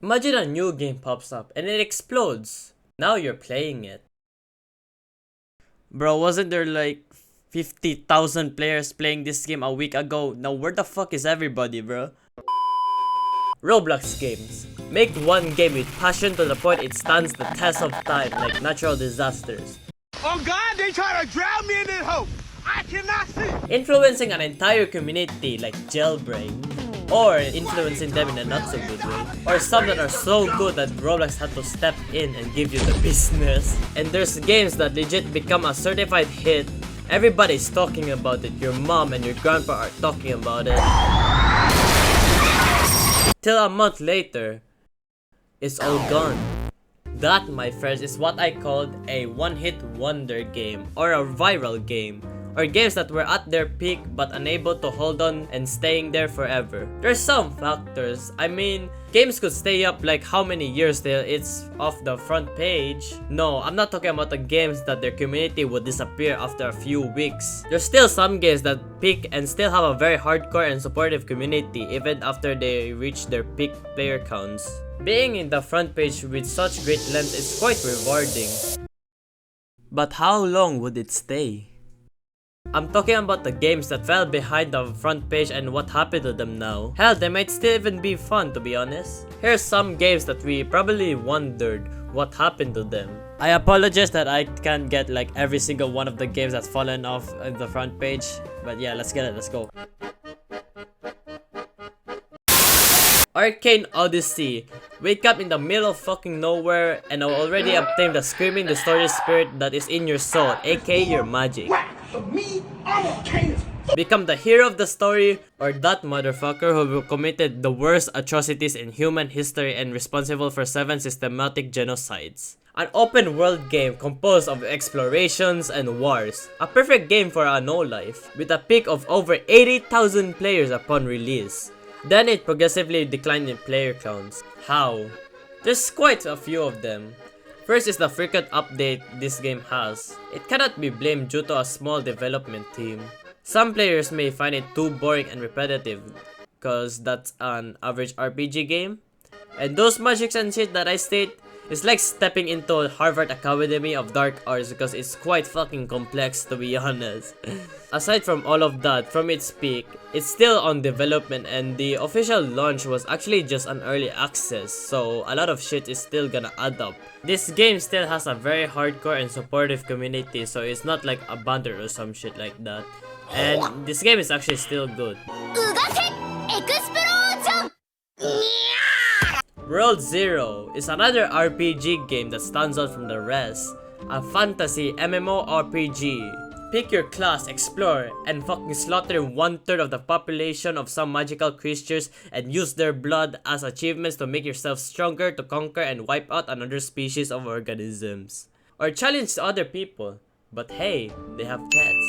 Imagine a new game pops up and it explodes. Now you're playing it. Bro, wasn't there like 50,000 players playing this game a week ago? Now where the fuck is everybody, bro? Roblox games. Make one game with passion to the point it stands the test of time, like natural disasters. Oh God, they try to drown me in this hole. I cannot see. Influencing an entire community like Jailbreak. Or influencing them in a not so good way. Or some that are so good that Roblox had to step in and give you the business. And there's games that legit become a certified hit. Everybody's talking about it. Your mom and your grandpa are talking about it. Till a month later, it's all gone. That, my friends, is what I called a one-hit wonder game or a viral game. Or games that were at their peak but unable to hold on and staying there forever. There's some factors. I mean, games could stay up like how many years till it's off the front page. No, I'm not talking about the games that their community would disappear after a few weeks. There's still some games that peak and still have a very hardcore and supportive community even after they reach their peak player counts. Being in the front page with such great length is quite rewarding. But how long would it stay? I'm talking about the games that fell behind the front page and what happened to them now. Hell, they might still even be fun, to be honest. Here's some games that we probably wondered what happened to them. I apologize that I can't get like every single one of the games that's fallen off in the front page. But yeah, let's get it, let's go. Arcane Odyssey. Wake up in the middle of fucking nowhere and I'll already obtain the screaming distorted spirit that is in your soul, aka your magic. Become the hero of the story or that motherfucker who committed the worst atrocities in human history and responsible for 7 systematic genocides. An open world game composed of explorations and wars. A perfect game for a no-life, with a peak of over 80,000 players upon release. Then it progressively declined in player counts. How? There's quite a few of them. First is the frequent update this game has. It cannot be blamed due to a small development team. Some players may find it too boring and repetitive, cause that's an average RPG game. And those magics and shit that I state is like stepping into Harvard Academy of Dark Arts because it's quite fucking complex, to be honest. Aside from all of that, from its peak, it's still on development and the official launch was actually just an early access, so a lot of shit is still gonna add up. This game still has a very hardcore and supportive community, so it's not like abandoned or some shit like that. And this game is actually still good. World Zero is another RPG game that stands out from the rest. A fantasy MMORPG. Pick your class, explore, and fucking slaughter 1/3 of the population of some magical creatures and use their blood as achievements to make yourself stronger to conquer and wipe out another species of organisms. Or challenge other people. But hey, they have pets.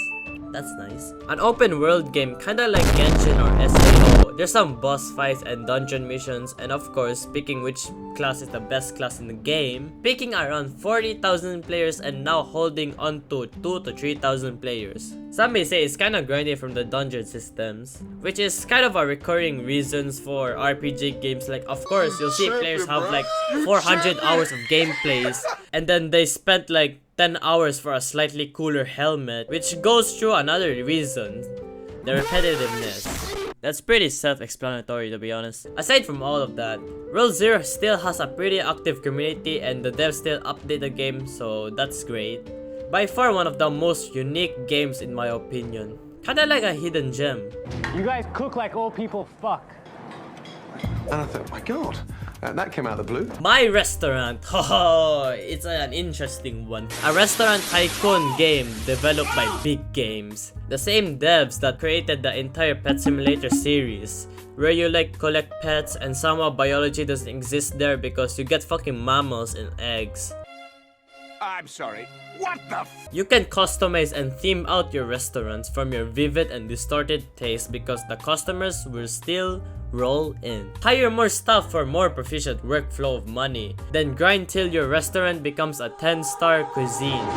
That's nice. An open world game kinda like Genshin or SAO. There's some boss fights and dungeon missions, and of course, picking which class is the best class in the game. Picking around 40,000 players and now holding on to 2,000 to 3,000 players. Some may say it's kinda grindy from the dungeon systems, which is kind of a recurring reasons for RPG games. Like, of course, you'll see players have like 400 hours of gameplays, and then they spent like 10 hours for a slightly cooler helmet, which goes through another reason, the repetitiveness. That's pretty self-explanatory, to be honest. Aside from all of that, World Zero still has a pretty active community and the devs still update the game, so that's great. By far one of the most unique games in my opinion. Kinda like a hidden gem. You guys cook like old people fuck. And I thought, my god, that came out of the blue. My Restaurant. Oh, it's an interesting one. A restaurant tycoon game developed by Big Games. The same devs that created the entire Pet Simulator series. Where you like collect pets and somehow biology doesn't exist there because you get fucking mammals and eggs. I'm sorry. What the f? You can customize and theme out your restaurants from your vivid and distorted taste because the customers will still roll in. Hire more staff for more proficient workflow of money. Then grind till your restaurant becomes a 10-star cuisine.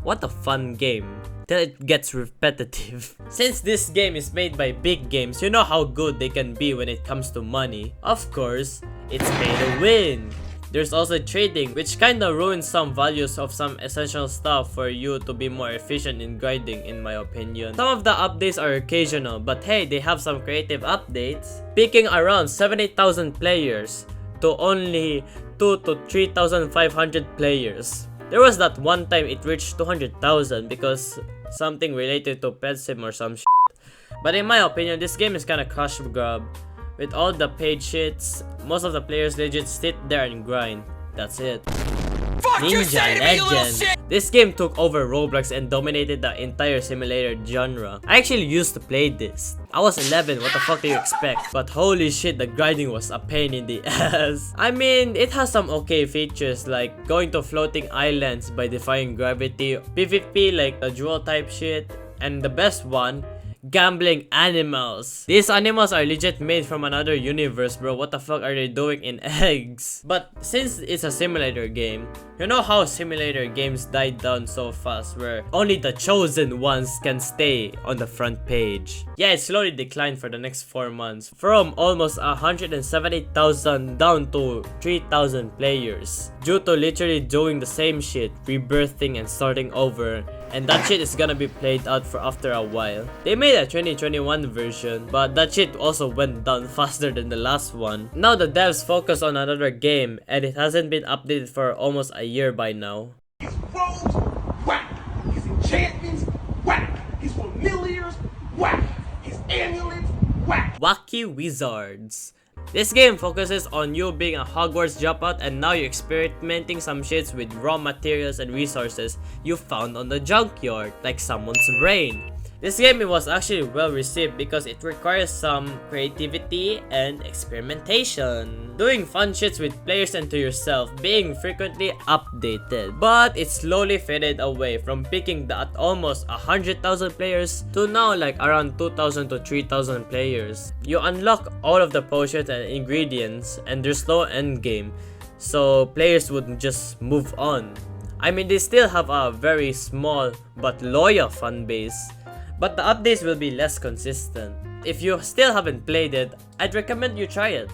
What a fun game. till it gets repetitive. Since this game is made by big games, you know how good they can be when it comes to money. Of course, it's pay to win. There's also trading, which kinda ruins some values of some essential stuff for you to be more efficient in grinding, in my opinion. Some of the updates are occasional, but hey, they have some creative updates. Peaking around 70,000 players to only 2 to 3,500 players. There was that one time it reached 200,000 because something related to PetSim or some shit. But in my opinion, this game is kinda crush grab. With all the paid shits, most of the players legit sit there and grind. That's it. Ninja Legend. This game took over Roblox and dominated the entire simulator genre. I actually used to play this. I was 11, what the fuck do you expect? But holy shit, the grinding was a pain in the ass. I mean, it has some okay features like going to floating islands by defying gravity, PvP like the dual type shit, and the best one, gambling animals. These animals are legit made from another universe, bro. What the fuck are they doing in eggs? But since it's a simulator game, you know how simulator games died down so fast where only the chosen ones can stay on the front page. Yeah, it slowly declined for the next 4 months from almost 170,000 down to 3,000 players due to literally doing the same shit, rebirthing and starting over. And that shit is gonna be played out for after a while. They made a 2021 version, but that shit also went down faster than the last one. Now the devs focus on another game, and it hasn't been updated for almost a year by now. His robes, whack. His enchantments, whack. His familiars, whack. His amulets, whack. Wacky Wizards. This game focuses on you being a Hogwarts dropout and now you're experimenting some shits with raw materials and resources you found on the junkyard, like someone's brain. This game was actually well received because it requires some creativity and experimentation. Doing fun shits with players and to yourself, being frequently updated. But it slowly faded away from peaking at almost 100,000 players to now like around 2,000 to 3,000 players. You unlock all of the potions and ingredients and there's no endgame, so players would just move on. I mean, they still have a very small but loyal fan base, but the updates will be less consistent. If you still haven't played it, I'd recommend you try it.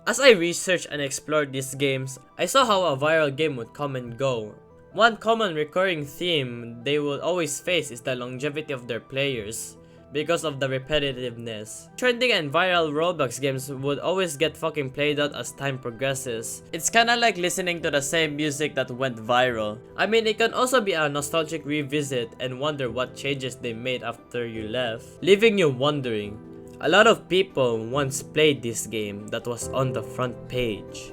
As I researched and explored these games, I saw how a viral game would come and go. One common recurring theme they will always face is the longevity of their players, because of the repetitiveness. Trending and viral Roblox games would always get fucking played out as time progresses. It's kinda like listening to the same music that went viral. I mean, it can also be a nostalgic revisit and wonder what changes they made after you left, leaving you wondering. A lot of people once played this game that was on the front page.